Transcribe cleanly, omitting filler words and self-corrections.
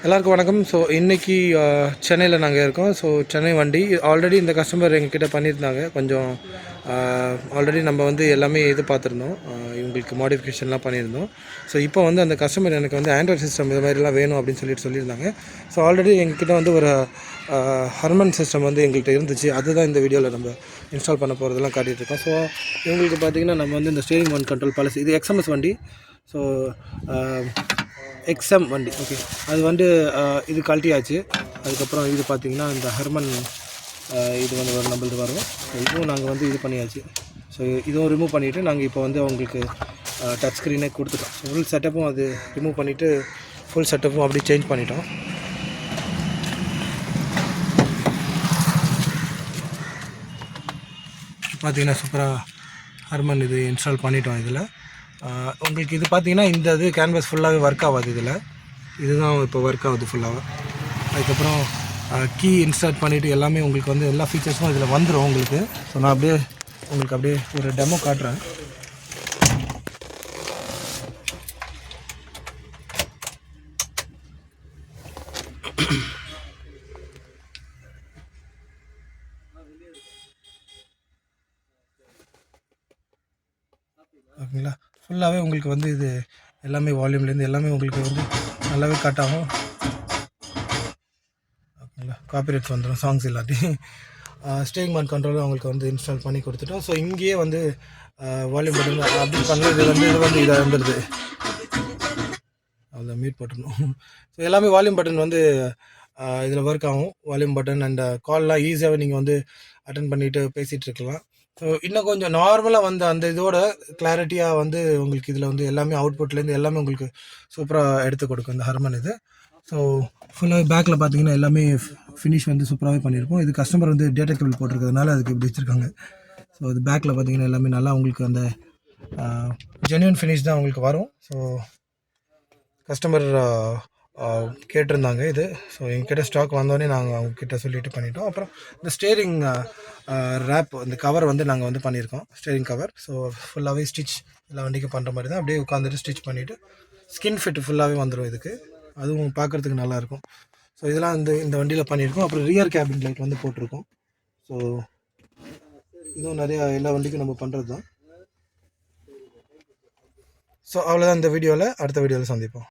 எல்லாருக்கும் வணக்கம். ஸோ இன்றைக்கி சென்னையில் நாங்கள் இருக்கோம். ஸோ சென்னை வண்டி ஆல்ரெடி இந்த கஸ்டமர் எங்ககிட்ட பண்ணியிருந்தாங்க. கொஞ்சம் ஆல்ரெடி நம்ம வந்து எல்லாமே இது பார்த்துருந்தோம், இவங்களுக்கு மாடிஃபிகேஷன்லாம் பண்ணியிருந்தோம். ஸோ இப்போ வந்து அந்த கஸ்டமர் எனக்கு வந்து ஆண்ட்ராய்ட் சிஸ்டம் இது மாதிரிலாம் வேணும் அப்படின்னு சொல்லியிருந்தாங்க. ஸோ ஆல்ரெடி எங்ககிட்ட வந்து ஒரு ஹர்மன் சிஸ்டம் வந்து எங்கள்கிட்ட இருந்துச்சு. அதுதான் இந்த வீடியோவில் நம்ம இன்ஸ்டால் பண்ண போகிறதெல்லாம் காட்டிகிட்ருக்கோம். ஸோ இவங்களுக்கு பார்த்திங்கன்னா நம்ம வந்து இந்த ஸ்டீரிங் ஒன் கண்ட்ரோல் பாலிசி, இது எக்ஸ்எம்எஸ் வண்டி. ஸோ எக்ஸ்எம் வண்டி, ஓகே. அது வந்து இது கழட்டியாச்சு. அதுக்கப்புறம் இது பார்த்திங்கன்னா இந்த ஹர்மன் இது வந்து ஒரு நம்மளது வரும். ஸோ இதுவும் நாங்கள் வந்து இது பண்ணியாச்சு. ஸோ இதுவும் ரிமூவ் பண்ணிவிட்டு நாங்கள் இப்போ வந்து அவங்களுக்கு டச் ஸ்க்ரீனே கொடுத்துட்டோம். ஸோ ஃபுல் செட்டப்பும் அது ரிமூவ் பண்ணிவிட்டு ஃபுல் செட்டப்பும் அப்படி சேஞ்ச் பண்ணிட்டோம். பார்த்திங்கன்னா சூப்பராக ஹர்மன் இது இன்ஸ்டால் பண்ணிட்டோம். இதில் உங்களுக்கு இது பார்த்திங்கன்னா இந்த இது கேன்வாஸ் ஃபுல்லாகவே ஒர்க் ஆகாது. இதில் இதுதான் இப்போ ஒர்க் ஆகுது ஃபுல்லாக. அதுக்கப்புறம் கீ இன்ஸ்டால் பண்ணிவிட்டு எல்லாமே உங்களுக்கு வந்து எல்லா ஃபீச்சர்ஸும் இதில் வந்துடும் உங்களுக்கு. ஸோ நான் அப்படியே உங்களுக்கு அப்படியே ஒரு டெமோ காட்டுறேன். ஓகேங்களா, ஃபுல்லாகவே உங்களுக்கு வந்து இது எல்லாமே வால்யூம்லேருந்து எல்லாமே உங்களுக்கு வந்து நல்லாவே கட் ஆகும். ஓகேங்களா, காப்பிரைட்ஸ் வந்துடும் சாங்ஸ் எல்லாத்தையும். ஸ்டேரிங் மவுண்ட் கண்ட்ரோலும் அவங்களுக்கு வந்து இன்ஸ்டால் பண்ணி கொடுத்துட்டோம். ஸோ இங்கேயே வந்து வால்யூம் பட்டன் அப்படி பண்ணி இது வந்து இதாக வந்துடுது. அதில் மீட் போட்டுடணும். ஸோ எல்லாமே வால்யூம் பட்டன் வந்து இதில் ஒர்க் ஆகும். வால்யூம் பட்டன் அண்ட் கால்லாம் ஈஸியாகவே நீங்கள் வந்து அட்டன் பண்ணிவிட்டு பேசிகிட்டு இருக்கலாம். ஸோ இன்னும் கொஞ்சம் நார்மலாக வந்து அந்த இதோட கிளாரிட்டியாக வந்து உங்களுக்கு இதில் வந்து எல்லாமே அவுட்புட்லேருந்து எல்லாமே உங்களுக்கு சூப்பராக எடுத்து கொடுக்கும் இந்த ஹர்மன் இது. ஸோ ஃபுல்லாக பேக்கில் பார்த்தீங்கன்னா எல்லாமே ஃபினிஷ் வந்து சூப்பராகவே பண்ணியிருக்கோம். இது கஸ்டமர் வந்து டேட்டா கேபிள் போட்டிருக்கிறதுனால அதுக்கு இப்படி வச்சுருக்காங்க. ஸோ இது பேக்கில் பார்த்தீங்கன்னா எல்லாமே நல்லா உங்களுக்கு அந்த ஜென்யூன் ஃபினிஷ் தான் உங்களுக்கு வரும். ஸோ கஸ்டமர் கேட்டிருந்தாங்க இது. ஸோ எங்ககிட்ட ஸ்டாக் வந்தோடனே நாங்கள் அவங்கக்கிட்ட சொல்லிவிட்டு பண்ணிட்டோம். அப்புறம் இந்த ஸ்டேரிங் ரேப் இந்த கவர் வந்து நாங்கள் வந்து பண்ணியிருக்கோம், ஸ்டேரிங் கவர். ஸோ ஃபுல்லாகவே ஸ்டிச் எல்லா வண்டிக்கும் பண்ணுற மாதிரி தான். அப்படியே உட்காந்துட்டு ஸ்டிச் பண்ணிவிட்டு ஸ்கின் ஃபிட் ஃபுல்லாகவே வந்துடும் இதுக்கு. அதுவும் பார்க்குறதுக்கு நல்லாயிருக்கும். ஸோ இதெல்லாம் இந்த வண்டியில் பண்ணியிருக்கோம். அப்புறம் ரியர் கேபின் லைட் வந்து போட்டிருக்கோம். ஸோ இதுவும் நிறையா எல்லா வண்டிக்கும் நம்ம பண்ணுறது தான். ஸோ அவ்வளோதான் இந்த வீடியோவில். அடுத்த வீடியோவில் சந்திப்போம்.